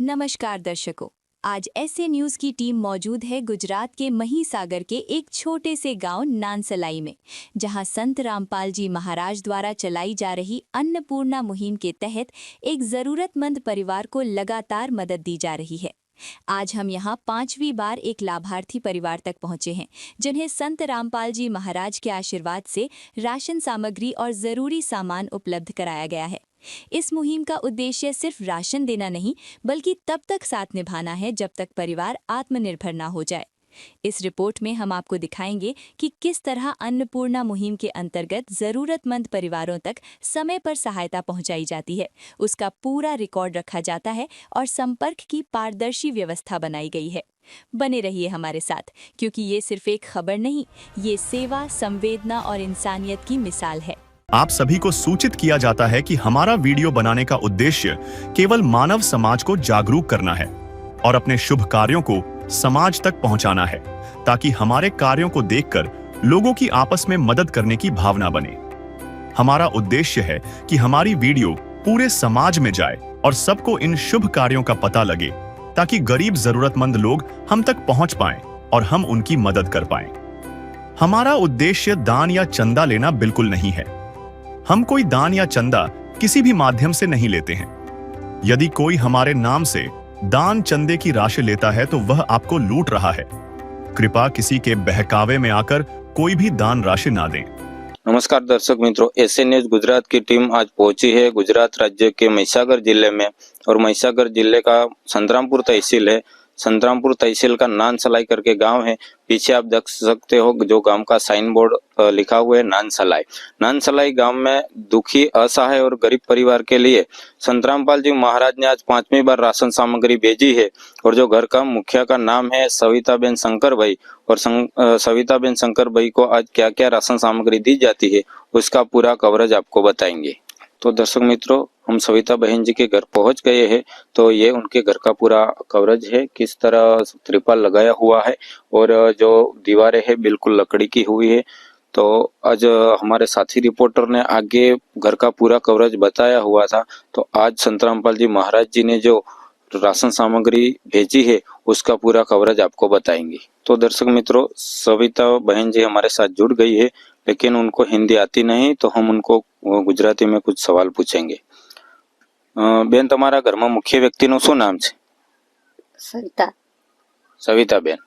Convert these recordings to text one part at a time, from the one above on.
नमस्कार दर्शकों, आज ऐसे न्यूज़ की टीम मौजूद है गुजरात के महीसागर के एक छोटे से गांव नानसलाई में, जहां संत रामपाल जी महाराज द्वारा चलाई जा रही अन्नपूर्णा मुहिम के तहत एक ज़रूरतमंद परिवार को लगातार मदद दी जा रही है। आज हम यहां 5वीं बार एक लाभार्थी परिवार तक पहुंचे हैं, जिन्हें संत रामपाल जी महाराज के आशीर्वाद से राशन सामग्री और ज़रूरी सामान उपलब्ध कराया गया है। इस मुहिम का उद्देश्य सिर्फ राशन देना नहीं, बल्कि तब तक साथ निभाना है जब तक परिवार आत्मनिर्भर ना हो जाए। इस रिपोर्ट में हम आपको दिखाएंगे कि किस तरह अन्नपूर्णा मुहिम के अंतर्गत ज़रूरतमंद परिवारों तक समय पर सहायता पहुंचाई जाती है, उसका पूरा रिकॉर्ड रखा जाता है और संपर्क की पारदर्शी व्यवस्था बनाई गई है। बने रहिए हमारे साथ, क्योंकि ये सिर्फ एक खबर नहीं, ये सेवा, संवेदना और इंसानियत की मिसाल है। आप सभी को सूचित किया जाता है कि हमारा वीडियो बनाने का उद्देश्य केवल मानव समाज को जागरूक करना है और अपने शुभ कार्यों को समाज तक पहुंचाना है, ताकि हमारे कार्यों को देखकर लोगों की आपस में मदद करने की भावना बने। हमारा उद्देश्य है कि हमारी वीडियो पूरे समाज में जाए और सबको इन शुभ कार्यों का पता लगे, ताकि गरीब जरूरतमंद लोग हम तक पहुंच पाएं और हम उनकी मदद कर पाएं। हमारा उद्देश्य दान या चंदा लेना बिल्कुल नहीं है। हम कोई दान या चंदा किसी भी माध्यम से नहीं लेते हैं। यदि कोई हमारे नाम से दान चंदे की राशि लेता है तो वह आपको लूट रहा है। कृपया किसी के बहकावे में आकर कोई भी दान राशि ना दें। नमस्कार दर्शक मित्रों, एसए न्यूज गुजरात की टीम आज पहुंची है गुजरात राज्य के महीसागर जिले में। और महीसागर जिले का संतरामपुर तहसील है। संतरामपुर तहसील का नानसलाई करके गांव है। पीछे आप देख सकते हो जो गांव का साइन बोर्ड लिखा हुआ है नानसलाई। नानसलाई गांव में दुखी, असहाय और गरीब परिवार के लिए संत रामपाल जी महाराज ने आज 5वीं बार राशन सामग्री भेजी है। और जो घर का मुखिया का नाम है सविताबेन शंकर भाई, और सविताबेन शंकर भाई को आज क्या क्या राशन सामग्री दी जाती है उसका पूरा कवरेज आपको बताएंगे। तो दर्शक मित्रों, हम सविता बहन जी के घर पहुंच गए हैं। तो ये उनके घर का पूरा कवरेज है, किस तरह त्रिपाल लगाया हुआ है और जो दीवारें है बिल्कुल लकड़ी की हुई है। तो आज हमारे साथी रिपोर्टर ने आगे घर का पूरा कवरेज बताया हुआ था। तो आज संत रामपाल जी महाराज जी ने जो राशन सामग्री भेजी है उसका पूरा कवरेज आपको बताएंगे। तो दर्शक मित्रों, सविता बहन जी हमारे साथ जुड़ गई है, लेकिन उनको हिंदी आती नहीं, तो हम उनको गुजराती में कुछ सवाल पूछेंगे। बेन, તમારા ઘરમાં મુખ્ય વ્યક્તિનું શું નામ છે? સવિતા. સવિતા બેન,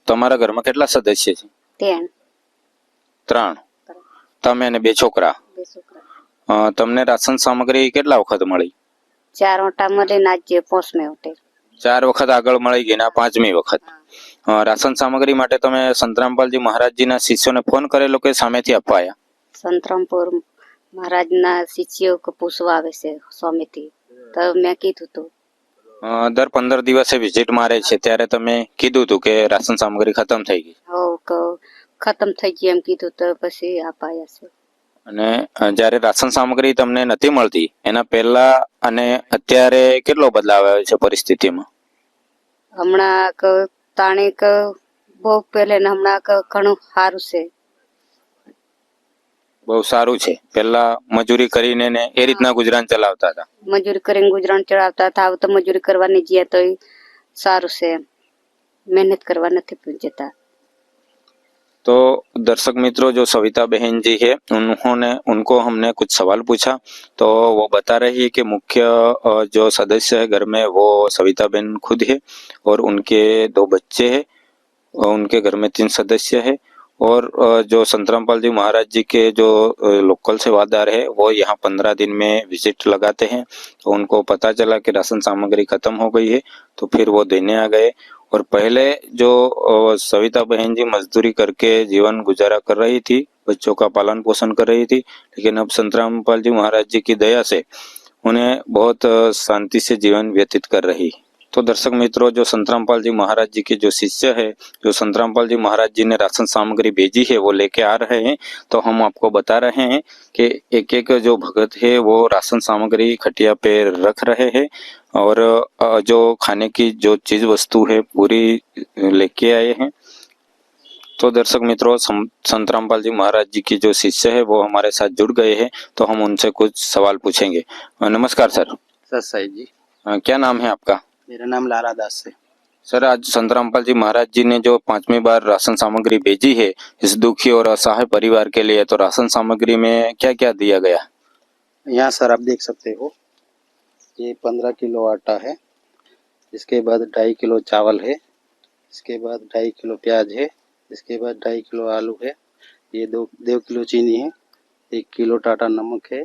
તમારા ઘરમાં કેટલા સદસ્ય છે? 3. તમે અને 2 છોકરા. તમને રાશન સામગ્રી કેટલા વખત મળી? 4 ઓટા મળે ના જે 5મે ઓટે. 4 વખત આગળ મળી ગઈ ને આ 5મી વખત. રાશન સામગ્રી માટે તમે સંત રામપાલજી મહારાજજીના શિષ્યોને ફોન કરેલો કે સામેથી આપવા આવ્યા? સંતરામપુર મહારાજના શિષ્યો को પૂછવા આવે છે સ્વામીથી, તો મેં કીધું હતું દર 15 દિવસે વિઝિટ મારે છે, ત્યારે તમે કીધું હતું કે રાશન સામગ્રી ખતમ થઈ ગઈ. ખતમ થઈ ગઈ એમ કીધું, તો પછી આપાયા છે. અને જ્યારે રાશન સામગ્રી તમને નથી મળતી એના પહેલા અને અત્યારે કેટલો બદલાવ આવ્યો છે પરિસ્થિતિમાં? હમણાં તાણે બહુ પહેલે ને હમણાં ઘણું સારું છે. બહુ સારું છે. પહેલા મજૂરી કરીને ને એ રીતના ગુજરાન ચલાવતા હતા? મજૂરી કરીને ગુજરાન ચલાવતા હતા. હવે તો મજૂરી કરવા નહીં ગયા તો સારું છે, મહેનત કરવા નથી જતા. तो दर्शक मित्रों, जो सविता बहन जी है उनको हमने कुछ सवाल पूछा, तो वो बता रही है कि मुख्य जो सदस्य है घर में वो सविता बहन खुद है और उनके 2 बच्चे हैं। उनके घर में 3 सदस्य है। और जो संत रामपाल जी महाराज जी के जो लोकल सेवादार है वो यहाँ 15 दिन में विजिट लगाते हैं। तो उनको पता चला कि राशन सामग्री खत्म हो गई है, तो फिर वो देने आ गए। और पहले जो सविता बहन जी मजदूरी करके जीवन गुजारा कर रही थी, बच्चों का पालन पोषण कर रही थी, लेकिन अब संत रामपाल जी महाराज जी की दया से उन्हें बहुत शांति से जीवन व्यतीत कर रही। तो दर्शक मित्रों, जो संत रामपाल जी महाराज जी के जो शिष्य है, जो संत रामपाल जी महाराज जी ने राशन सामग्री भेजी है वो लेके आ रहे हैं। तो हम आपको बता रहे हैं कि एक एक जो भगत है वो राशन सामग्री खटिया पे रख रहे हैं और जो खाने की जो चीज वस्तु है पूरी लेके आए हैं। तो दर्शक मित्रों, संत रामपाल जी महाराज जी की जो शिष्य है वो हमारे साथ जुड़ गए हैं, तो हम उनसे कुछ सवाल पूछेंगे। नमस्कार सर। सर साई जी। क्या नाम है आपका? मेरा नाम लाला दास है। सर, आज संत रामपाल जी महाराज जी ने जो 5वीं बार राशन सामग्री भेजी है इस दुखी और असहाय परिवार के लिए, तो राशन सामग्री में क्या क्या दिया गया? यहाँ सर आप देख सकते हो, ये 15 किलो आटा है, इसके बाद 2.5 किलो चावल है, इसके बाद 2.5 किलो प्याज है, इसके बाद 2.5 किलो आलू है, ये 2 किलो चीनी है, 1 किलो टाटा नमक है,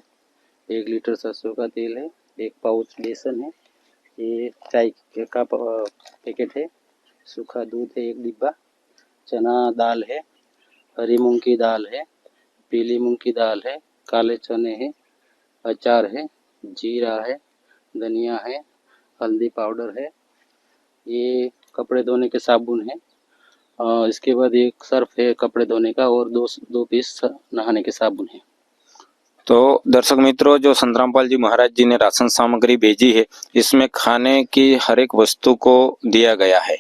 1 लीटर सरसों का तेल है, 1 पाउच बेसन है, ये चाय का पैकेट है, सूखा दूध है 1 डिब्बा, चना दाल है, हरी मूंग की दाल है, पीली मूंग की दाल है, काले चने हैं, अचार है, जीरा है, धनिया है, हल्दी पाउडर है, ये कपड़े धोने के साबुन है, इसके बाद एक सर्फ है कपड़े धोने का और दो पीस नहाने के साबुन है। तो दर्शक मित्रों, जो संत रामपाल जी महाराज जी ने राशन सामग्री भेजी है इसमें खाने की हर एक वस्तु को दिया गया है।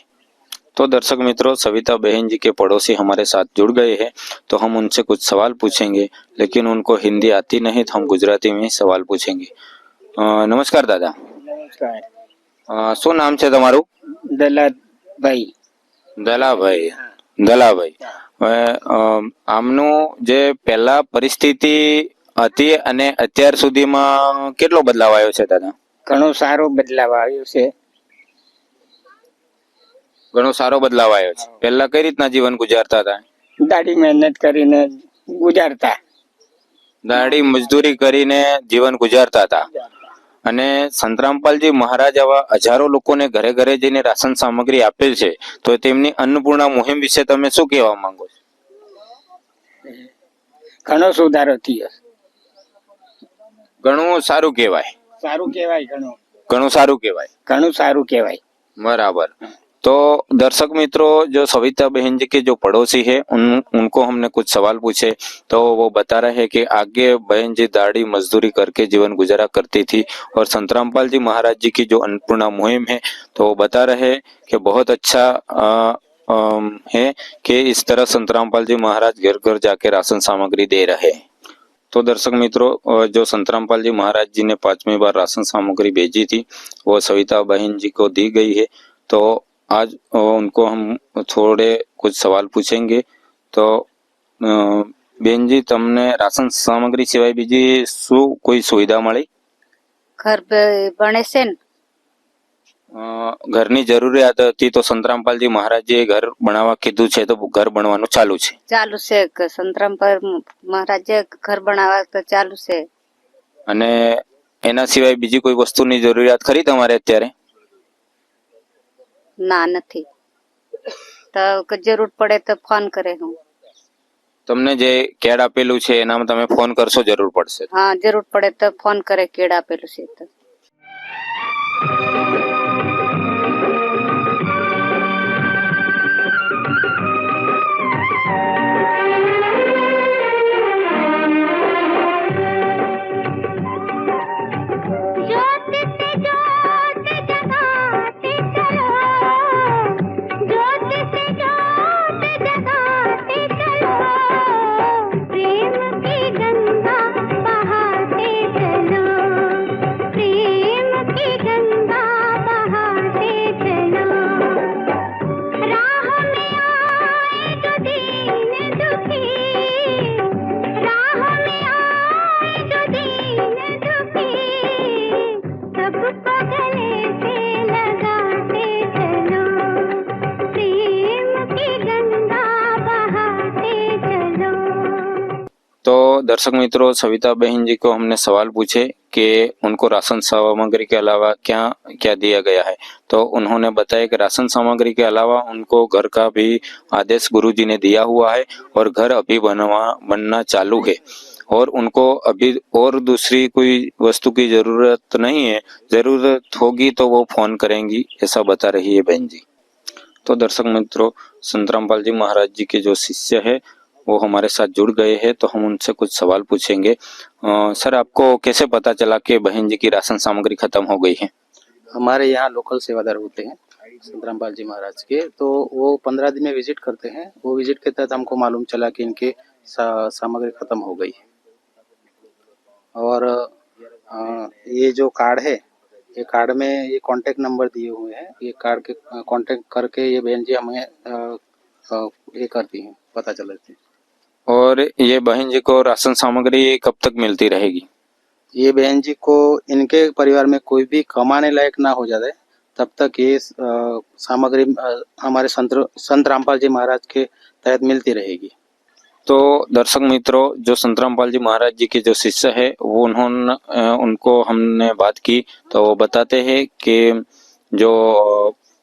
तो दर्शक मित्रों, सविता बहन जी के पड़ोसी हमारे साथ जुड़ गए हैं, तो हम उनसे कुछ सवाल पूछेंगे, लेकिन उनको हिंदी आती नहीं तो हम गुजराती में ही सवाल पूछेंगे। नमस्कार दादा। नमस्कार। શું નામ છે તમારું? દલાભાઈ। દલાભાઈ। દલાભાઈ, હવે આમનું જે પહેલા પરિસ્થિતિ હતી અને અત્યાર સુધીમાં કેટલો બદલાવ આવ્યો છે દાદા? ઘણો સારો બદલાવ આવ્યો છે। ઘણો સારો બદલાવ આવ્યો છે। પહેલા કઈ રીતના જીવન ગુજારતા હતા? દાડી મહેનત કરીને ગુજારતા। દાડી મજદૂરી કરીને જીવન ગુજારતા હતા અને સંત રામપાલજી મહારાજ આવા હજારો લોકોને ઘરે ઘરે જઈને રાશન સામગ્રી આપેલ છે, તો તેમની અન્નપૂર્ણા મુહિમ વિશે તમે શું કહેવા માંગો છો? ઘણો સુધારો થયો। ઘણું સારું કહેવાય। સારું કહેવાય। ઘણું ઘણું સારું કહેવાય। ઘણું સારું કહેવાય। बराबर। तो दर्शक मित्रों, जो सविता बहन जी के जो पड़ोसी है उनको हमने कुछ सवाल पूछे, तो वो बता रहे हैं कि आगे बहन जी दाढ़ी मजदूरी करके जीवन गुजारा करती थी और संत रामपाल जी महाराज जी की जो अन्नपूर्णा मुहिम है तो वो बता रहे हैं कि बहुत अच्छा है कि इस तरह संत रामपाल जी महाराज घर घर जाके राशन सामग्री दे रहे हैं। तो दर्शक मित्रों, जो संत रामपाल जी महाराज जी ने 5वीं बार राशन सामग्री भेजी थी वो सविता बहन जी को दी गई है। तो आज उनको हम थोड़े कुछ सवाल पूछेंगे। तो बेन जी, तमने राशन सामग्री सिवाय बीजी शू कोई सुविधा मળી? घर बने से न घरनी जरूरियात હતી તો સંત રામપાલજી મહારાજે ઘર બનાવવા કીધું છે, તો ઘર બનવાનું ચાલુ છે? चालू से संतराम पर महाराज घर बनावा तो चालू से। અને એના સિવાય બીજી કોઈ વસ્તુની જરૂરિયાત ખરી તમારે અત્યારે? ना नहीं तो जरूरत पड़े तो फोन करे हूँ। તમને જે કેડ આપેલું છે એનામાં તમે ફોન કરશો, જરૂર પડશે? हाँ, जरूरत पड़े तो फोन करे केड़ा पेलू से तो। तो दर्शक मित्रों, सविता बहन जी को हमने सवाल पूछे कि उनको राशन सामग्री के अलावा क्या क्या दिया गया है, तो उन्होंने बताया कि राशन सामग्री के अलावा उनको घर का भी आदेश गुरुजी ने दिया हुआ है और घर अभी बनना चालू है और उनको अभी और दूसरी कोई वस्तु की जरूरत नहीं है, जरूरत होगी तो वो फोन करेंगी, ऐसा बता रही है बहन जी। तो दर्शक मित्रों, संत रामपाल जी महाराज जी के जो शिष्य है वो हमारे साथ जुड़ गए हैं, तो हम उनसे कुछ सवाल पूछेंगे। सर, आपको कैसे पता चला कि बहन जी की राशन सामग्री खत्म हो गई है? हमारे यहाँ लोकल सेवादार होते हैं संत रामपाल जी महाराज के, तो वो 15 दिन में विजिट करते हैं। वो विजिट के तहत हमको मालूम चला कि इनके सामग्री खत्म हो गई है। और ये जो कार्ड है ये कार्ड में ये कांटेक्ट नंबर दिए हुए हैं, ये कार्ड के कांटेक्ट करके ये बहन जी हमें ये करती हैं, पता चल जाती है। और ये बहन जी को राशन सामग्री कब तक मिलती रहेगी? ये बहन जी को इनके परिवार में कोई भी कमाने लायक ना हो जाए तब तक ये सामग्री हमारे संत रामपाल जी महाराज के तहत मिलती रहेगी। तो दर्शक मित्रों, जो संत रामपाल जी महाराज जी के जो शिष्य है वो उनको हमने बात की तो वो बताते हैं कि जो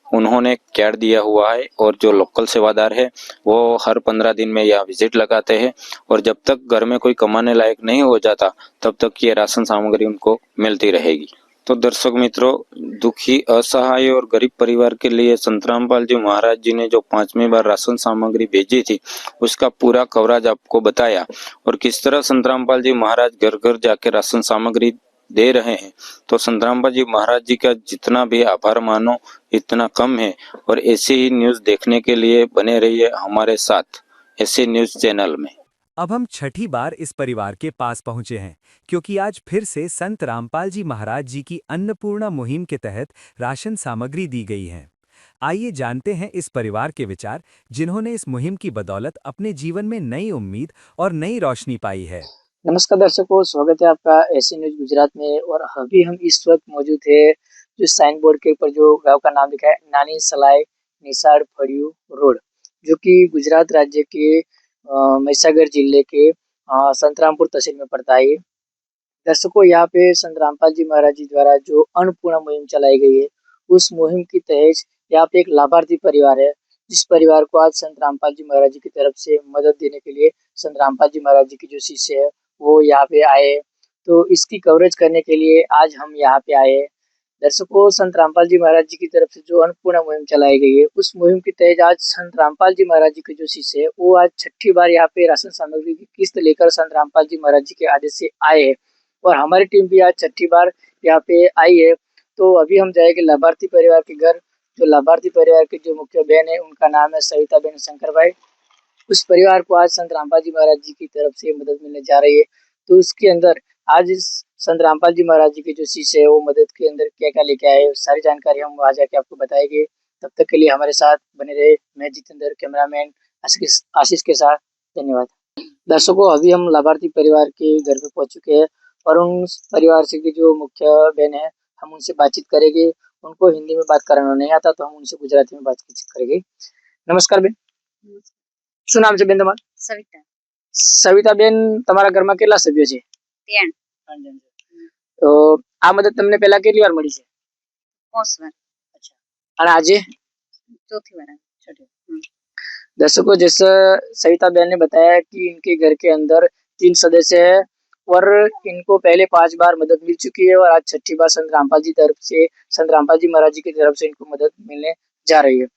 उन्होंने कैड दिया हुआ है और जो लोकल सेवादार है वो हर 15 दिन में यहाँ विजिट लगाते हैं और जब तक घर में कोई कमाने लायक नहीं हो जाता तब तक ये राशन सामग्री उनको मिलती रहेगी। तो दर्शक मित्रों, दुखी, असहाय और गरीब परिवार के लिए संत रामपाल जी महाराज जी ने जो 5वीं बार राशन सामग्री भेजी थी उसका पूरा कवरेज आपको बताया और किस तरह संत रामपाल जी महाराज घर घर जाके राशन सामग्री दे रहे हैं। तो संत रामपाल जी महाराज जी का जितना भी आभार मानो इतना कम है। और ऐसी ही न्यूज देखने के लिए बने रहिए हमारे साथ ऐसे न्यूज चैनल में। अब हम छठी बार इस परिवार के पास पहुंचे हैं क्योंकि आज फिर से संत रामपाल जी महाराज जी की अन्नपूर्णा मुहिम के तहत राशन सामग्री दी गई है। आइए जानते हैं इस परिवार के विचार, जिन्होंने इस मुहिम की बदौलत अपने जीवन में नई उम्मीद और नई रोशनी पाई है। नमस्कार दर्शकों, स्वागत है आपका ऐसी न्यूज गुजरात में। और अभी हम इस वक्त मौजूद है जो साइन बोर्ड के ऊपर जो गांव का नाम लिखा है नानी सलाई निसाड़ फड़ियू रोड, जो कि गुजरात राज्य के महिसागर जिले के संतरामपुर तहसील में पड़ता है। दर्शकों, यहाँ पे संत रामपाल जी महाराज जी द्वारा जो अन्नपूर्णा मुहिम चलाई गई है, उस मुहिम की तहत यहाँ पे एक लाभार्थी परिवार है, जिस परिवार को आज संत रामपाल जी महाराज जी की तरफ से मदद देने के लिए संत रामपाल जी महाराज जी की जो शिष्य है वो यहाँ पे आए। तो इसकी कवरेज करने के लिए आज हम यहाँ पे आए। दर्शकों, संत रामपाल जी महाराज जी की तरफ से जो अन्नपूर्णा मुहिम चलाई गई है, उस मुहिम के तहत आज संत रामपाल जी महाराज जी के जो शिष्य है वो आज छठी बार यहाँ पे राशन सामग्री की किस्त लेकर संत रामपाल जी महाराज जी के आदेश से आए हैं। और हमारी टीम भी आज छठी बार यहाँ पे आई है। तो अभी हम जाएंगे लाभार्थी परिवार के घर। जो लाभार्थी परिवार के जो मुख्य बहन है उनका नाम है सविता बहन शंकर भाई। उस परिवार को आज संत रामपाल जी महाराज जी की तरफ से मदद मिलने जा रही है। तो उसके अंदर आज इस संत रामपाल जी महाराज जी के जो शिष्य है वो मदद के अंदर क्या क्या लेके आए, सारी जानकारी हम वहाँ जाके आपको बताएंगे। तब तक के लिए हमारे साथ बने रहे। मैं जितेंद्र, कैमरामैन आशीष के साथ। धन्यवाद। दर्शकों, अभी हम लाभार्थी परिवार के घर पे पहुंच चुके हैं और उन परिवार से की जो मुख्य बहन है हम उनसे बातचीत करेंगे। उनको हिंदी में बात कराना नहीं आता तो हम उनसे गुजराती में बातचीत करेंगे। नमस्कार बेन, શું નામ છે બેન તમારું? સવિતા બેન, તમારા ઘરમાં કેટલા સભ્યો છે? 3. તો આ મદદ તમને પહેલા કેટલી વાર મળી છે? 5 बार। अच्छा, અને આજે चौथी बार। दर्शकों, जैसा सविता बहन ने बताया कि इनके घर के अंदर 3 सदस्य है और इनको पहले 5 बार मदद मिल चुकी है और आज छठी बार संत रामपाल जी महाराज जी की तरफ से इनको मदद मिलने जा रही है।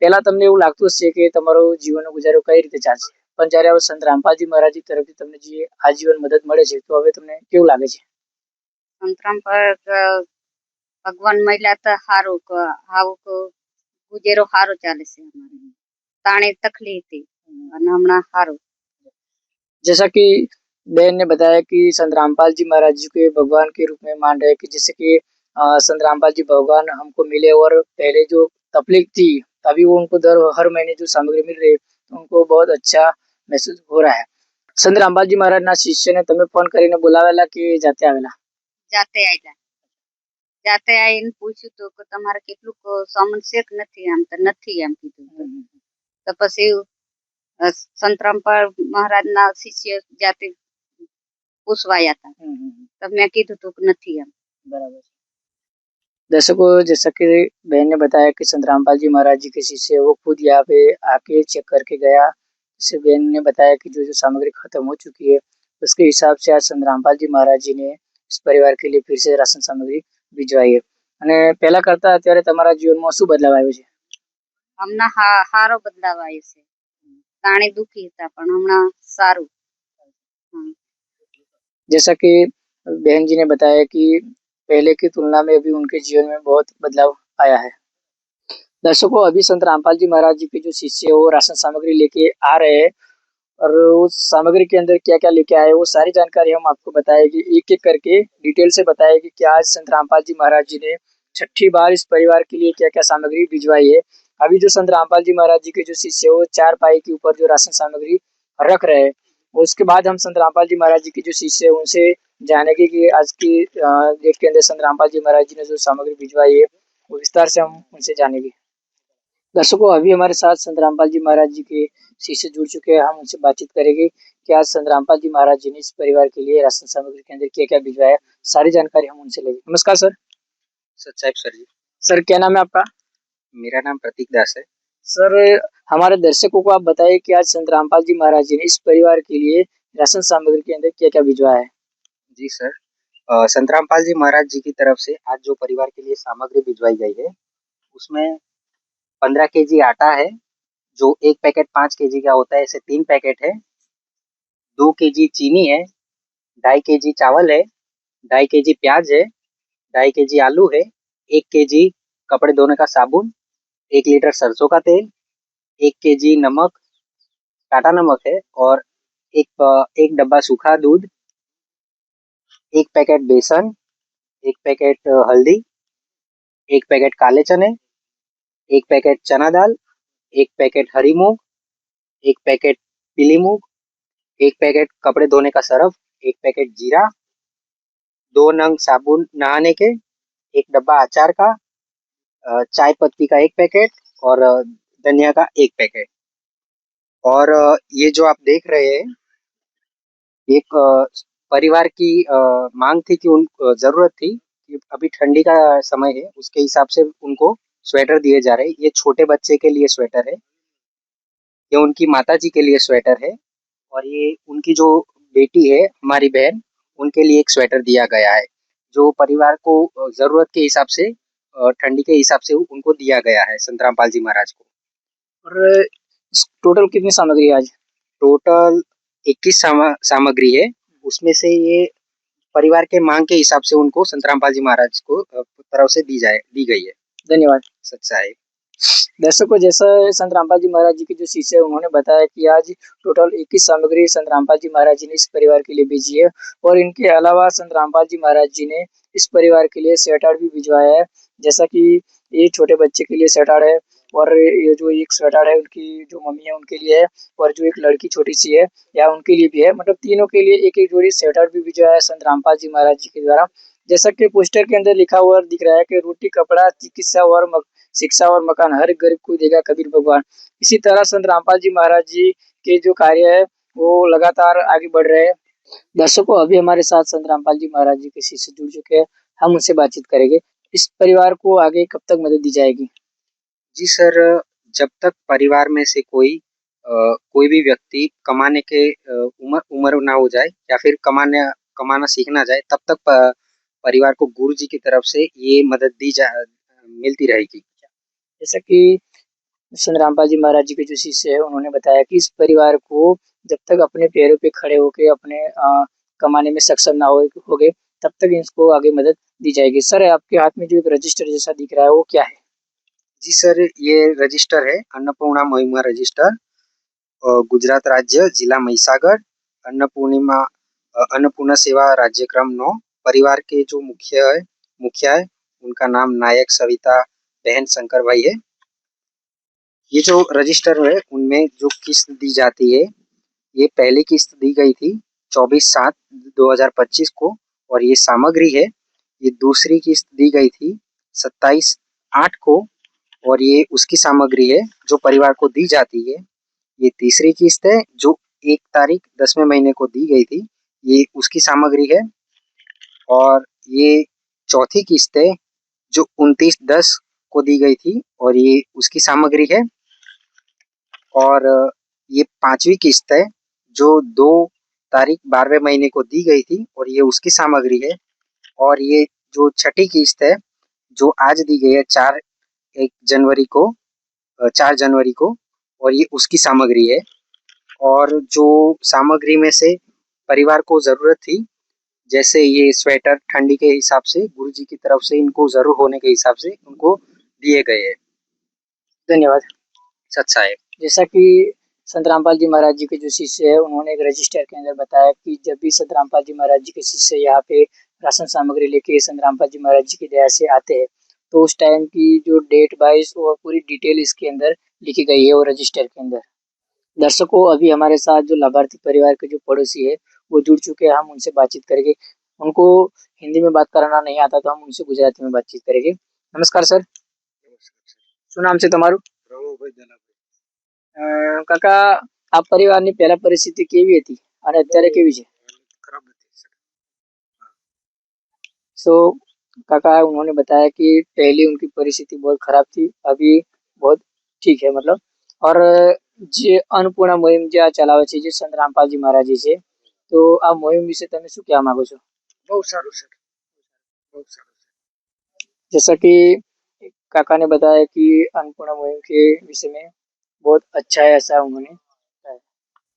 पहला તમને એવું લાગતું હશે કે તમારો જીવનનો ગુજારો કઈ રીતે ચાલશે, પણ જ્યારે હવે સંત રામપાલજી મહારાજજી તરફથી તમને જે આજીવન મદદ મળે છે તો હવે તમને કેવું લાગે છે? संतराम पर भगवान महिला तो हारो हाव को गुजेरो हारो चाले से हमारे ताणे तकलीफ थी और हमना हारो। जैसा कि बहन ने बताया कि संत रामपाल जी महाराज जी को भगवान के रूप में मान रहे कि जैसे कि संत रामपाल जी भगवान हमको मिले और पहले जो तकलीफ थी तभी वो उनको हर महीने जो सामग्री मिल रही है तो उनको बहुत अच्छा महसूस हो रहा है। संत रामपाल जी महाराज ना शिष्य ने तमे फोन કરીને બોલાવેલા કે જાતે આવેલા? जाते आयला जाते आईने पूछ्યું તો કે તમારે કેટલું સામાન છે કે નથી, આમ તો નથી એમ કીધું। તો પછી સંતરામ પર મહારાજના શિષ્ય જાતે પૂછવાયા હતા તો મેં કીધું તો કે નથી એમ। बराबर। दर्शकों, जैसा कि बहन ने बताया कि संत रामपाल जी महाराज जी के शिष्य वो खुद यहाँ पे आके चेक करके गया। जैसे बहन ने बताया कि जो सामग्री खत्म हो चुकी है उसके हिसाब से आज संत रामपाल जी महाराज जी ने इस परिवार के लिए फिर से राशन सामग्री भिजवाई है। અને પહેલા કરતા અત્યારે તમારા જીવનમાં શું બદલાવ આવ્યો છે? હમણાં હારો બદલાવ આવ્યો છે। તાણે દુખી હતા પણ હમણાં સારું। जैसा कि बहन जी ने बताया कि पहले की तुलना में अभी उनके जीवन में बहुत बदलाव आया है। दर्शकों, अभी संत रामपाल जी महाराज जी के जो शिष्य है वो राशन सामग्री लेके आ रहे हैं और उस सामग्री के अंदर क्या क्या लेके आए वो सारी जानकारी हम आपको बताएगी, एक एक करके डिटेल से बताएगी कि आज संत रामपाल जी महाराज जी ने छठी बार इस परिवार के लिए क्या क्या सामग्री भिजवाई है। अभी जो संत रामपाल जी महाराज जी के जो शिष्य है वो 4 पाई के ऊपर जो राशन सामग्री रख रहे हैं। उसके बाद हम संत रामपाल जी महाराज जी के जो शिष्य है उनसे जानेंगे कि आज की डेट के अंदर संत रामपाल जी महाराज जी ने जो सामग्री भिजवाई है वो विस्तार से हम उनसे जानेंगे। दर्शकों, अभी हमारे साथ संत रामपाल जी महाराज जी के शिष्य जुड़ चुके हैं, हम उनसे बातचीत करेंगे कि आज संत रामपाल जी महाराज जी ने इस परिवार के लिए राशन सामग्री के अंदर क्या क्या भिजवाया, सारी जानकारी हम उनसे लेंगे। नमस्कार सर। सच्चाई सर जी। सर क्या नाम है आपका? मेरा नाम प्रतीक दास है। सर हमारे दर्शकों को आप बताइए कि आज संत रामपाल जी महाराज जी ने इस परिवार के लिए राशन सामग्री के अंदर क्या क्या भिजवाया है? जी सर, संत रामपाल जी महाराज जी की तरफ से आज जो परिवार के लिए सामग्री भिजवाई गई है उसमें 15 केजी आटा है, जो एक पैकेट 5 केजी का होता है, ऐसे 3 पैकेट है। 2 केजी चीनी है, 2.5 केजी चावल है, 2.5 केजी प्याज है, 2.5 केजी आलू है, 1 केजी कपड़े धोने का साबुन, 1 लीटर सरसों का तेल, 1 केजी नमक, टाटा नमक है, और एक डब्बा सूखा दूध, 1 पैकेट बेसन, 1 पैकेट हल्दी, 1 पैकेट काले चने, 1 पैकेट चना दाल, 1 पैकेट हरी मूंग, 1 पैकेट पीली मूंग, 1 पैकेट कपड़े धोने का सर्फ, 1 पैकेट जीरा, 2 नंग साबुन नहाने के, 1 डब्बा अचार का, चाय पत्ती का 1 पैकेट और धनिया का 1 पैकेट। और ये जो आप देख रहे हैं, एक परिवार की मांग थी कि जरूरत थी कि अभी ठंडी का समय है, उसके हिसाब से उनको स्वेटर दिए जा रहे हैं। ये छोटे बच्चे के लिए स्वेटर है, ये उनकी माता जी के लिए स्वेटर है, और ये उनकी जो बेटी है हमारी बहन, उनके लिए एक स्वेटर दिया गया है, जो परिवार को जरूरत के हिसाब से ठंडी के हिसाब से उनको दिया गया है संत रामपाल जी महाराज को। और टोटल कितनी सामग्री है आज? टोटल 21 सामग्री है, उसमें से ये परिवार के मांग के हिसाब से उनको संत रामपाल जी महाराज को तरफ से दी गई है। धन्यवाद। सच्चाई। दर्शकों, जैसा संत रामपाल जी महाराज जी के जो शिष्य है उन्होंने बताया कि आज टोटल 21 सामग्री संत रामपाल जी महाराज जी ने इस परिवार के लिए भेजी है, और इनके अलावा संत रामपाल जी महाराज जी ने इस परिवार के लिए स्वेटर भी भिजवाया है। जैसा कि ये छोटे बच्चे के लिए स्वेटर है, और ये जो एक स्वेटर है उनकी जो मम्मी है उनके लिए है, और जो एक लड़की छोटी सी है या उनके लिए भी है। मतलब तीनों के लिए एक एक जोड़ी स्वेटर भी भिजवाया है संत रामपाल जी महाराज जी के द्वारा। जैसा कि पोस्टर के अंदर लिखा हुआ दिख रहा है कि रोटी कपड़ा चिकित्सा और शिक्षा और मकान हर गरीब को देगा कबीर भगवान। इसी तरह संत रामपाल जी महाराज जी के जो कार्य है वो लगातार आगे बढ़ रहे हैं। दर्शकों, अभी हमारे साथ संत रामपाल जी महाराज जी के शिष्य जुड़ चुके हैं, हम उनसे बातचीत करेंगे। इस परिवार को आगे कब तक मदद दी जाएगी? जी सर, जब तक परिवार में से कोई भी व्यक्ति कमाने के उम्र ना हो जाए या फिर कमाना सीख ना जाए, तब तक परिवार को गुरु जी की तरफ से ये मदद मिलती रहेगी। जैसा कि संत रामपाल जी महाराज जी के जो शिष्य है उन्होंने बताया कि इस परिवार को जब तक अपने पैरों पे खड़े होके अपने कमाने में सक्षम ना हो गए तब तक इसको आगे मदद दी जाएगी। सर, आपके हाथ में जो एक रजिस्टर जैसा दिख रहा है वो क्या है? जी सर, ये रजिस्टर है अन्नपूर्णा महिमा रजिस्टर, गुजरात राज्य, जिला महिसागर, अन्नपूर्णा सेवा राज्यक्रम 9। परिवार के जो मुखिया है उनका नाम नायक सविता बहन शंकर भाई है। ये जो रजिस्टर है उनमें जो किस्त दी जाती है, ये पहली किस्त दी गई थी 24/7/2025 को, और ये सामग्री है। ये दूसरी किस्त दी गई थी 27/8 को, और ये उसकी सामग्री है जो परिवार को दी जाती है। ये तीसरी किस्त है जो 1 तारीख 10वें महीने को दी गई थी, ये उसकी सामग्री है। और ये चौथी किस्त है जो 29/10 को दी गई थी, और ये उसकी सामग्री है। और ये 5वीं किस्त है जो 2 तारीख 12वें महीने को दी गई थी, और ये उसकी सामग्री है। और ये जो छठी किस्त है जो आज दी गई है 4 जनवरी को, और ये उसकी सामग्री है। और जो सामग्री में से परिवार को जरूरत थी, जैसे ये स्वेटर ठंडी के हिसाब से गुरु जी की तरफ से इनको जरूर होने के हिसाब से उनको दिए गए हैं। धन्यवाद। अच्छा है। जैसा कि संत रामपाल जी महाराज जी के जो शिष्य है उन्होंने एक रजिस्टर के अंदर बताया कि जब भी संत रामपाल जी महाराज जी के शिष्य यहाँ पे राशन सामग्री लेके संत रामपाल जी महाराज जी की दया से आते हैं तो उस टाइम की जो डेट वाइज वो पूरी डिटेल इसके अंदर लिखी गई है वो रजिस्टर के अंदर। दर्शकों अभी हमारे साथ जो लाभार्थी परिवार के जो पड़ोसी है वो जुड़ चुके हैं, हम उनसे बातचीत करेंगे। उनको हिंदी में बात कराना नहीं आता तो हम उनसे गुजराती में बातचीत करेंगे। नमस्कार सर। શું નામ છે તમારું? કાકા આ પરિવારની પહેલા પરિસ્થિતિ કેવી હતી અને અત્યારે કેવી છે? सो काका उन्होंने बताया कि पहले उनकी परिस्थिति बहुत खराब थी, अभी बहुत ठीक है मतलब। और જે અન્નપૂર્ણા મોહિમ જે આ ચલાવે છે જે સંત રામપાલજી મહારાજ છે તો આ મોહિમ વિશે તમે શું કહેવા માંગો છો? બહુ સારું સર, બહુ સારું। जैसा कि काका ने बताया कि अन्नपूर्णा मुहिम के विषय में बहुत अच्छा है, ऐसा उन्होंने बताया।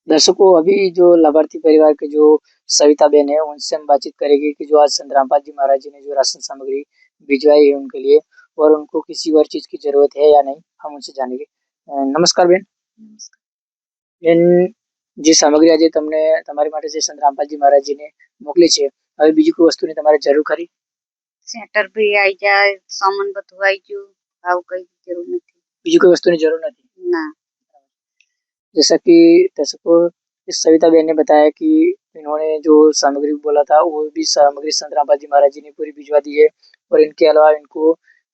दर्शकों अभी जो लाभार्थी परिवार के जो सविता बहन है उनसे हम बातचीत करेंगे कि जो आज संत रामपाल जी महाराज जी ने जो राशन सामग्री भिजवाई है उनके लिए और उनको किसी और चीज की जरूरत है या नहीं, हम उनसे जानेंगे। नमस्कार बेन। બેન જે સામગ્રી આજે તમને તમારી માટે જે સંત રામપાલજી મહારાજજીને મોકલી છે હવે બીજી કોઈ વસ્તુની તમારે જરૂર ખરી? સેટર भी आई जाए, सामान બધું આવી ગયું, આવું કઈ જરૂર નથી। બીજી કોઈ વસ્તુની જરૂર નથી? ના। जैसा कि दर्शकों इस सविता बहन ने बताया कि इन्होंने जो सामग्री बोला था वो भी सामग्री संत रामपाल जी महाराज जी ने पूरी भिजवा दी है और इनके अलावा इनको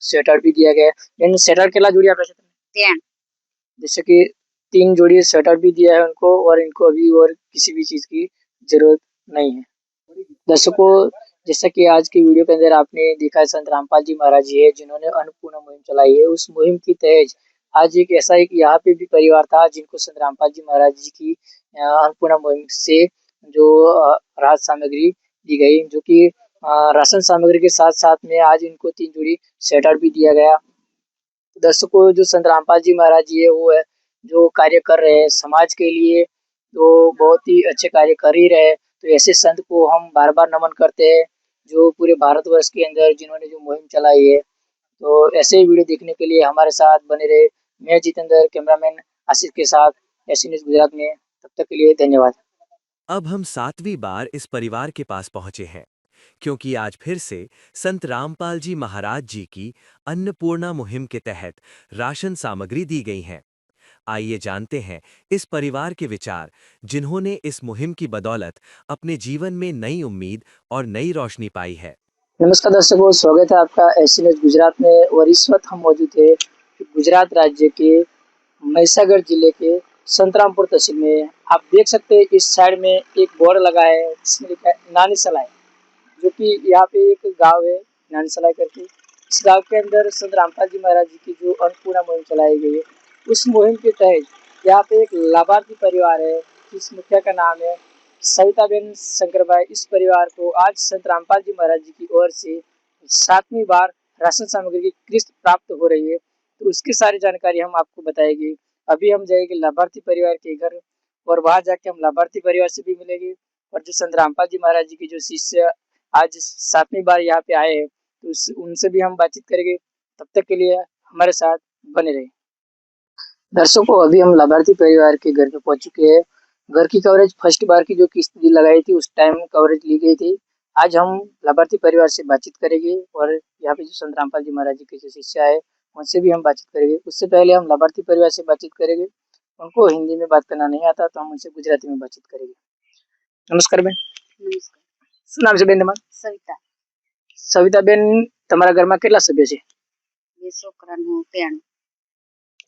स्वेटर भी दिया गया है। इन स्वेटर केला जोड़ी आप ત્રણ। जैसे कि 3 जोड़ी स्वेटर भी दिया है उनको और इनको अभी और किसी भी चीज की जरूरत नहीं है। दर्शकों जैसा कि आज की वीडियो के अंदर आपने देखा है संत रामपाल जी महाराज जी है जिन्होंने अन्नपूर्णा मुहिम चलाई है। उस मुहिम की तहत आज एक ऐसा एक यहाँ पे भी परिवार था जिनको संत रामपाल जी महाराज जी की अन्नपूर्णा मुहिम से जो राहत सामग्री दी गई, जो कि राशन सामग्री के साथ साथ में आज इनको 3 जोड़ी स्वेटर भी दिया गया। दर्शकों जो संत रामपाल जी महाराज जी है वो है जो कार्य कर रहे हैं समाज के लिए, तो बहुत ही अच्छे कार्य कर ही रहे। तो ऐसे संत को हम बार बार नमन करते हैं जो पूरे भारतवर्ष के अंदर जिन्होंने जो मुहिम चलाई है। तो ऐसे ही वीडियो देखने के लिए हमारे साथ बने रहे। मैं जितेंद्र, कैमरामैन आसिफ के साथ ऐसी न्यूज गुजरात में। तब तक के लिए धन्यवाद। अब हम 7वीं बार इस परिवार के पास पहुंचे हैं क्योंकि आज फिर से संत रामपाल जी महाराज जी की अन्नपूर्णा मुहिम के तहत राशन सामग्री दी गई है। आइए जानते हैं इस परिवार के विचार जिन्होंने इस मुहिम की बदौलत अपने जीवन में नई उम्मीद और नई रोशनी पाई है। नमस्कार दर्शकों, स्वागत है आपका ऐसी न्यूज गुजरात में। और इस वक्त हम मौजूद है गुजरात राज्य के મહીસાગર जिले के संतरामपुर तहसील में। आप देख सकते हैं इस साइड में एक बोर्ड लगा है जिसमें लिखा है नानी सलाई, जो कि यहाँ पे एक गांव है नानी सलाई करके। इस गांव के अंदर संत रामपाल जी महाराज जी की जो अन्नपूर्णा मुहिम चलाई गई है उस मुहिम के तहत यहाँ पे एक लाभार्थी परिवार है जिस मुखिया का नाम है सविताबेन शंकरभाई। इस परिवार को आज संत रामपाल जी महाराज जी की ओर से 7वीं बार राशन सामग्री की किस्त प्राप्त हो रही है। तो उसकी सारी जानकारी हम आपको बताएंगे। अभी हम जाएंगे लाभार्थी परिवार के घर और वहां जाके हम लाभार्थी परिवार से भी मिलेंगे और जो संत रामपाल जी महाराज जी के जो शिष्य आज 7वीं बार यहाँ पे आए हैं तो उनसे भी हम बातचीत करेंगे। तब तक के लिए हमारे साथ बने रहे। दर्शकों अभी हम लाभार्थी परिवार के घर पे पहुंच चुके हैं। घर की कवरेज फर्स्ट बार की जो किस्त लगाई थी उस टाइम कवरेज ली गई थी। आज हम लाभार्थी परिवार से बातचीत करेंगे और यहाँ पे जो संत रामपाल जी महाराज जी के जो शिष्य आए उनसे भी हम बातचीत करेंगे। उससे पहले हम लाभार्थी परिवार से बातचीत करेंगे। उनको हिंदी में बात करना नहीं आता तो हम उनसे गुजराती में बातचीत करेंगे। नमस्कार बेन। નમસ્કાર। શું નામ છે બેન તમારું? સવિતા। સવિતા બેન, તમારા ઘરમાં કેટલા સભ્યો છે? 2 છોકરાનું 3।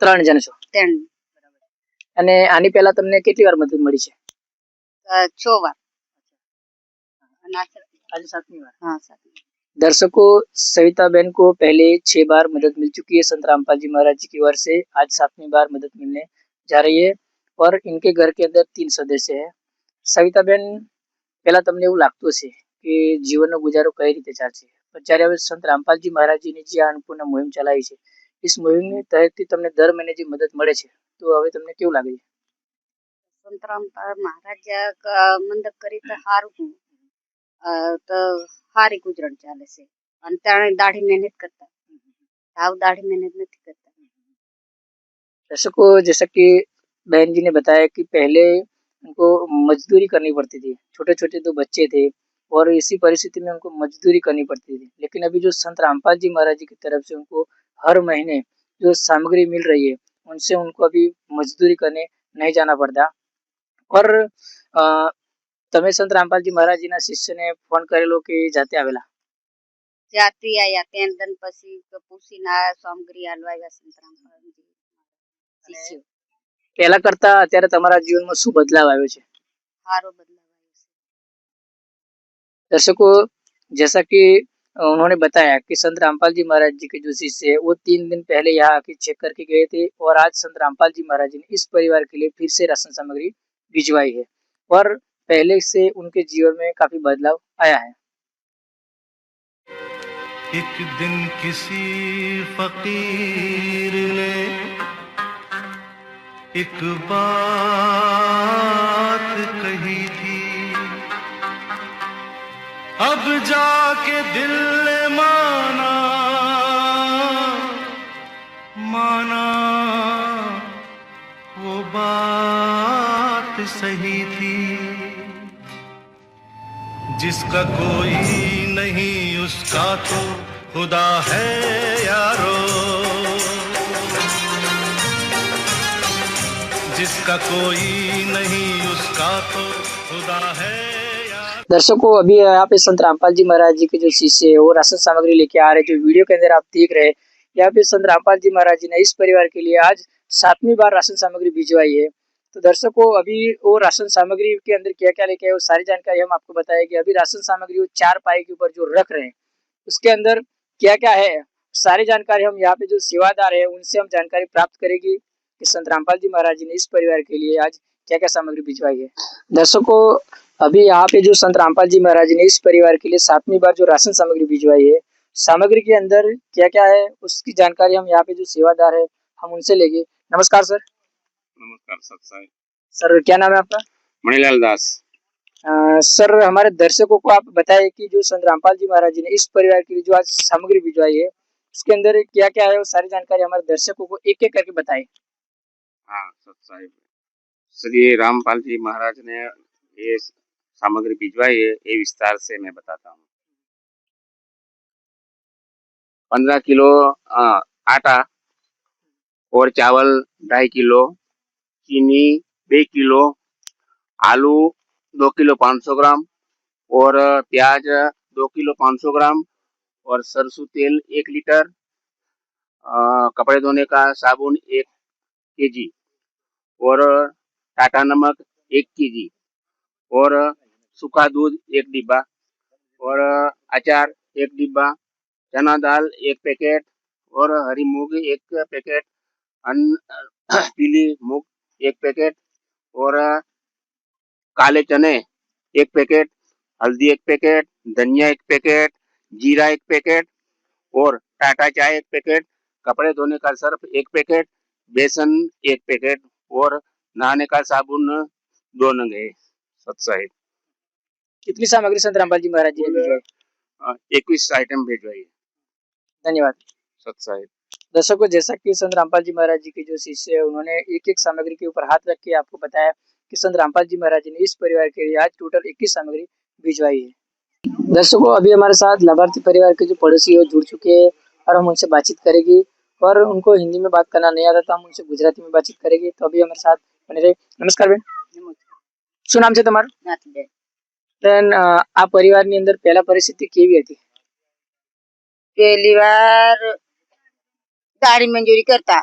3 જણ છો 3। અને આની પહેલા તમને કેટલી વાર મદદ મળી છે? 6 વાર। અને આજે 7મી बार। હા 7। दर्शकों सविता बहन को पहले 6 बार मदद मिल चुकी है संत रामपाल जी महाराज जी की ओर से। आज 7वीं बार मदद मिलने जा रही है और इनके घर के अंदर 3 सदस्य है। सविता बहन, पहला तमने એવું લાગતું હશે કે જીવનનો ગુજારો કઈ રીતે ચાલશે, પણ જ્યારે હવે સંત રામપાલજી મહારાજજીની જે અન્નપૂર્ણા મુહિમ ચલાવી છે इस मुहिमની તહેતથી તમને દર મહિને જે મદદ મળે છે તો હવે તમને કેવું લાગે છે? સંત રામપાલ મહારાજ મંદક કરી તો સારું, તો સારી ગુજરાન ચાલે છે। અને ત્યાં દાઢી મહેનત કરતા, હાવ દાઢી મહેનત નથી કરતા। दर्शकों जैसा कि बहन जी ने बताया कि पहले उनको मजदूरी करनी पड़ती थी, छोटे-छोटे 2 बच्चे थे और इसी परिस्थिति में उनको मजदूरी करनी पड़ती थी। लेकिन अभी जो संत रामपाल जी महाराज जी की तरफ से उनको हर महीने जो सामग्री मिल रही है, उनसे उनको अभी मजदूरी करने नहीं जाना पड़ता। और તમે સંત રામપાલજી મહારાજજીના શિષ્યને ફોન કરેલો કે જાતે આવેલા? જાતી આયા ત્રણ દિન પછી પૂછીને આયા સામગ્રી આલવા આવ્યા સંતરામજી શિષ્યો પહેલા કરતા અત્યારે તમારા જીવનમાં શું બદલાવ આવ્યો છે? સારો બદલાવ આવ્યો છે। दर्शकों, जैसा कि उन्होंने बताया कि संत रामपाल जी महाराज जी के जो शिष्य है वो 3 दिन पहले यहाँ आके चेक करके गए थे और आज संत रामपाल जी महाराज जी ने इस परिवार के लिए फिर से राशन सामग्री भिजवाई है और पहले से उनके जीवन में काफी बदलाव आया है। एक दिन किसी फकीर ने एक बात कही थी, अब जाके दिल ने माना वो बात सही थी। जिसका कोई नहीं उसका तो खुदा है यारो, जिसका कोई नहीं उसका तो खुदा है यारो। दर्शकों, अभी यहाँ पे संत रामपाल जी महाराज जी के जो शिष्य है वो राशन सामग्री लेके आ रहे, जो वीडियो के अंदर आप देख रहे हैं। यहाँ पे संत रामपाल जी महाराज जी ने इस परिवार के लिए आज 7वीं बार राशन सामग्री भिजवाई है। तो दर्शकों, अभी वो राशन सामग्री के अंदर क्या क्या लेके आए वो सारी जानकारी हम आपको बताएंगे। अभी राशन सामग्री वो 4 पाई के ऊपर जो रख रहे हैं उसके अंदर क्या क्या है सारी जानकारी हम यहाँ पे जो सेवादार है उनसे हम जानकारी प्राप्त करेंगे कि संत रामपाल जी महाराज जी ने इस परिवार के लिए आज क्या क्या सामग्री भिजवाई है। दर्शकों, अभी यहाँ पे जो संत रामपाल जी महाराज जी ने इस परिवार के लिए 7वीं बार जो राशन सामग्री भिजवाई है, सामग्री के अंदर क्या क्या है उसकी जानकारी हम यहाँ पे जो सेवादार है हम उनसे लेंगे। नमस्कार सर। नमस्कार सत्साई। सर, क्या नाम है आपका? मणिलाल दास। सर, हमारे दर्शकों को आप बताएं कि जो संत रामपाल जी महाराज जी ने इस परिवार के लिए जो आज सामग्री भिजवाई है उसके अंदर क्या क्या है वो सारी जानकारी हमारे दर्शकों को एक एक करके बताएं। हाँ सत्साई, श्री रामपाल जी महाराज ने ये सामग्री भिजवाई है, ये विस्तार से मैं बताता हूँ। 15 किलो आटा और चावल 2.5 किलो, चीनी 2 किलो, आलू 2 किलो 500 ग्राम और प्याज 2 किलो 500 ग्राम और सरसों तेल 1 लीटर, कपड़े धोने का साबुन 1 केजी और टाटा नमक 1 केजी और सूखा दूध 1 डिब्बा और अचार 1 डिब्बा, चना दाल 1 पैकेट और हरी मूंग 1 पैकेट, पीली मूंग 1 पैकेट और काले चने 1 पैकेट, हल्दी 1 पैकेट, धनिया 1 पैकेट, जीरा 1 पैकेट और टाटा चाय 1 पैकेट, कपड़े धोने का सर्फ 1 पैकेट, बेसन 1 पैकेट और नहाने का साबुन 2 नंग है। सत्साई। कितनी सामग्री संत रामपाल जी महाराज जी ने भिजवाई? 21 आइटम भिजवाई है। धन्यवाद। सत्साई। दर्शकों, जैसा कि संत रामपाल जी महाराज जी के जो शिष्य है उन्होंने एक एक सामग्री के ऊपर हाथ रख के आपको बताया कि संत रामपाल जी महाराज जी ने इस परिवार के लिए आज टोटल 21 सामग्री भिजवाई है। दर्शकों, अभी हमारे साथ लाभार्थी परिवार के जो पड़ोसी है जुड़ चुके हैं और हम उनसे बातचीत करेंगे और उनको हिंदी में बात करना नहीं आता तो हम उनसे गुजराती में बातचीत करेंगे। तो अभी हमारे साथ बने रहे। नमस्कार बेन, શું નામ છે તમારું? બેન, આ પરિવારની અંદર પહેલા પરિસ્થિતિ કેવી હતી? પહેલી વાર દાડી મંજૂરી કરતા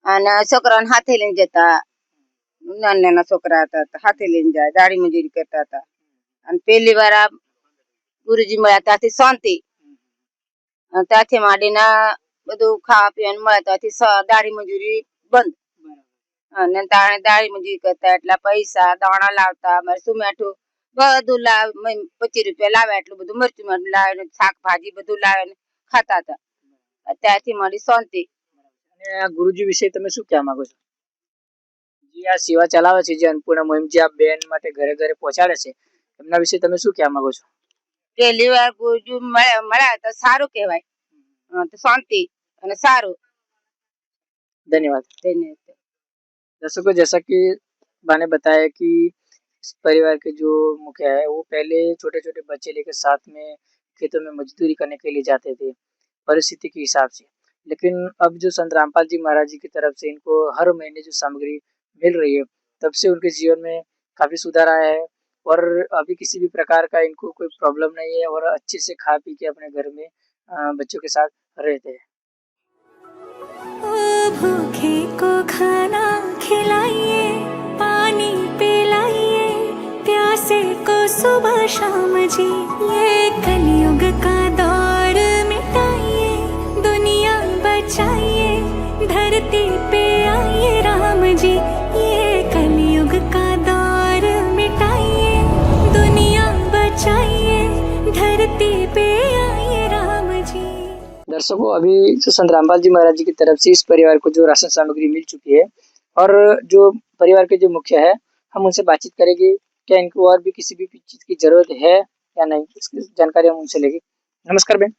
અને છોકરાઓને હાથે લઈને જતા, નાના નાના છોકરા હતા તો હાથે લઈને જાય, દાડી મંજૂરી કરતા હતા અને પહેલી વાર આ ગુરુજી મળ્યા ત્યાંથી શાંતિ, ત્યાંથી માંડીને બધું ખાવા પીવાનું મળે ત્યાંથી દાડી મંજૂરી બંધ અને દાડી મંજૂરી કરતા એટલા પૈસા દાણા લાવતા, મરચું મીઠું બધું લાવ, 25 રૂપિયા લાવે એટલું બધું મરચું મીઠું લાવે, શાકભાજી બધું લાવે ખાતા હતા, ત્યાંથી મારી શાંતિ। અને આ ગુરુજી વિશે તમે શું કહેવા માંગો છો? જે આ સેવા ચલાવે છે, જે અન્નપૂર્ણા મુહિમ જે આ બેન માટે ઘરે ઘરે પહોંચાડે છે, એમના વિશે તમે શું કહેવા માંગો છો? પહેલી વાર ગુરુજી મળ્યા તો સારું કહેવાય, તો શાંતિ અને સારું। ધન્યવાદ। ધન્યવાદ। दर्शकों, जैसा कि मैंने बताया कि इस परिवार के जो मुखिया है वो पहले छोटे-छोटे बच्चे लेकर साथ में खेतों में मजदूरी करने के लिए जाते थे, परिस्थिति के हिसाब से। लेकिन अब जो संत रामपाल जी महाराज जी की तरफ से इनको हर महीने जो सामग्री मिल रही है, तब से उनके जीवन में काफ़ी सुधार आया है और अभी किसी भी प्रकार का इनको कोई प्रॉब्लम नहीं है और अच्छे से खा पी के अपने घर में बच्चों के साथ रहते हैं। ओ भूखे को खाना खिलाइए, पानी पिलाइए, प्यासे को सुबह शाम जी, ये कलयुग का दौर मिटाइए, दुनिया बचाइए, धरती पे आइए राम जी, ये कलयुग का दौर मिटाइए, दुनिया बचाइए, धरती पे आइए राम जी। दर्शकों, अभी जो संत रामपाल जी महाराज जी की तरफ से इस परिवार को जो राशन सामग्री मिल चुकी है और जो परिवार के जो मुखिया है, हम उनसे बातचीत करेंगे क्या इनको और भी किसी भी चीज की जरूरत है या नहीं, इसकी जानकारी हम उनसे लेंगे। नमस्कार बेन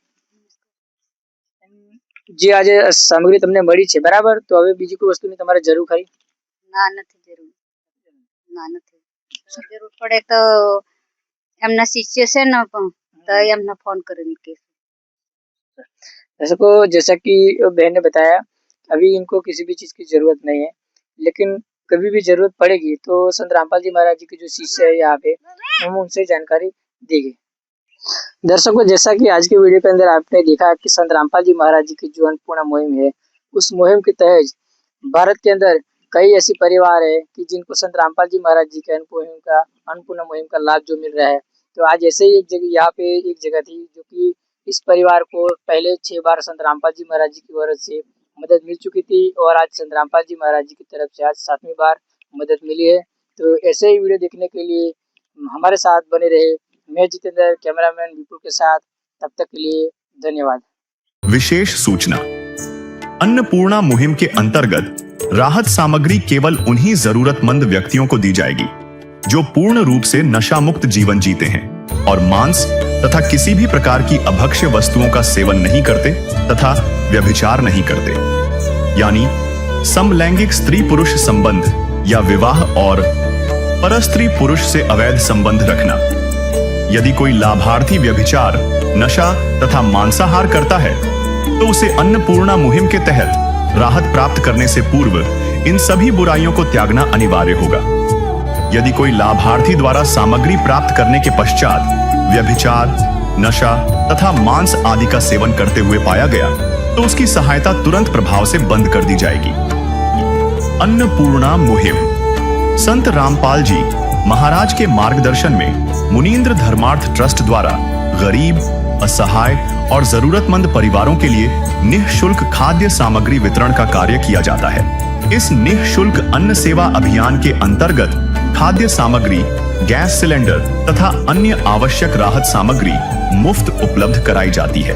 जी, आज सामग्री તમને મળી છે બરાબર, તો હવે બીજી કોઈ વસ્તુની તમારે જરૂર ખરી? ના નથી જરૂર, ના નથી જરૂર પડે તો એમના શિષ્ય છે ને તો એમને ફોન કરીને કહેશું। दर्शकों, जैसा कि बहन ने बताया, अभी इनको किसी भी चीज की जरूरत नहीं है, लेकिन कभी भी जरूरत पड़ेगी तो संत रामपाल जी महाराज जी के जो शिष्य है यहाँ पे, हम उनसे जानकारी देंगे। दर्शकों, जैसा कि आज के वीडियो के अंदर आपने देखा कि संत रामपाल जी महाराज जी की जो अन्नपूर्णा मुहिम है, उस मुहिम के तहत भारत के अंदर कई ऐसे परिवार है कि जिनको संत रामपाल जी महाराज जी के अन्नपूर्णा मुहिम का लाभ जो मिल रहा है। तो आज ऐसे ही एक जगह यहाँ पे एक जगह थी जो कि इस परिवार को पहले 6 बार संत रामपाल जी महाराज जी की ओर से मदद मिल चुकी थी और आज संत रामपाल जी महाराज जी की तरफ से आज 7वीं बार मदद मिली है। तो ऐसे ही वीडियो देखने के लिए हमारे साथ बने रहे। मैं जितेंद्र, कैमरामैन विपुल के साथ। तब तक के लिए धन्यवाद। विशेष सूचना, अन्नपूर्णा मुहिम के अंतर्गत राहत सामग्री केवल उन्हीं जरूरतमंद व्यक्तियों को दी जाएगी जो पूर्ण रूप से नशा मुक्त जीवन जीते हैं और मांस तथा किसी भी प्रकार की अभक्ष्य वस्तुओं का सेवन नहीं करते तथा व्यभिचार नहीं करते, यानी समलैंगिक स्त्री पुरुष संबंध या विवाह और परस्त्री पुरुष से अवैध संबंध रखना। यदि कोई लाभार्थी व्यभिचार, नशा तथा मांसाहार करता है तो उसे अन्नपूर्णा मुहिम के तहत राहत प्राप्त करने से पूर्व इन सभी बुराइयों को त्यागना अनिवार्य होगा। यदि कोई लाभार्थी द्वारा सामग्री प्राप्त करने के पश्चात व्यभिचार, नशा तथा मांस आदि का सेवन करते हुए पाया गया तो उसकी सहायता तुरंत प्रभाव से बंद कर दी जाएगी। अन्नपूर्णा मुहिम संत रामपाल जी महाराज के मार्गदर्शन में मुनींद्र धर्मार्थ ट्रस्ट द्वारा गरीब, असहाय और जरूरतमंद परिवारों के लिए निःशुल्क खाद्य सामग्री वितरण का कार्य किया जाता है। इस निःशुल्क अन्न सेवा अभियान के अंतर्गत खाद्य सामग्री, गैस सिलेंडर तथा अन्य आवश्यक राहत सामग्री मुफ्त उपलब्ध कराई जाती है।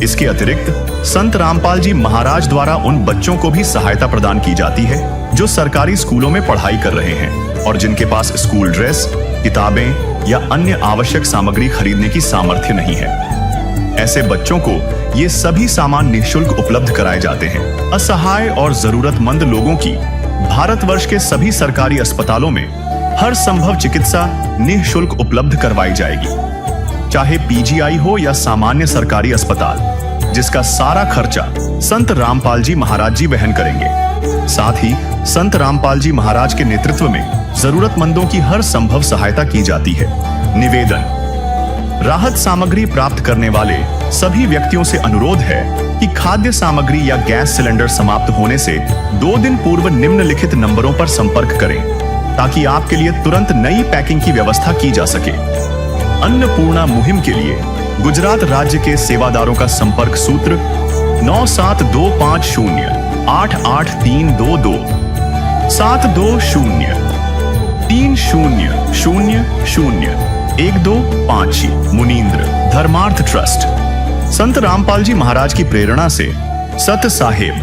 इसके अतिरिक्त संत रामपाल जी महाराज द्वारा उन बच्चों को भी सहायता प्रदान की जाती है जो सरकारी स्कूलों में पढ़ाई कर रहे हैं और जिनके पास स्कूल ड्रेस, किताबें या अन्य आवश्यक सामग्री खरीदने की सामर्थ्य नहीं है। ऐसे बच्चों को ये सभी सामान निःशुल्क उपलब्ध कराए जाते हैं। असहाय और जरूरतमंद लोगों की भारतवर्ष के सभी सरकारी अस्पतालों में हर संभव चिकित्सा निःशुल्क उपलब्ध करवाई जाएगी, चाहे पीजीआई हो या सामान्य सरकारी अस्पताल, जिसका सारा खर्चा संत रामपाल जी महाराज जी वहन करेंगे। साथ ही संत रामपाल जी महाराज के नेतृत्व में जरूरतमंदों की हर संभव सहायता की जाती है। निवेदन, राहत सामग्री प्राप्त करने वाले सभी व्यक्तियों से अनुरोध है कि खाद्य सामग्री या गैस सिलेंडर समाप्त होने से 2 दिन पूर्व निम्नलिखित नंबरों पर संपर्क करें ताकि आपके लिए तुरंत नई पैकिंग की व्यवस्था की जा सके। अन्नपूर्णा मुहिम के लिए गुजरात राज्य के सेवादारों का संपर्क सूत्र 9725088322 72030001256 मुनींद्र धर्मार्थ ट्रस्ट। संत रामपाल जी महाराज की प्रेरणा से सत साहेब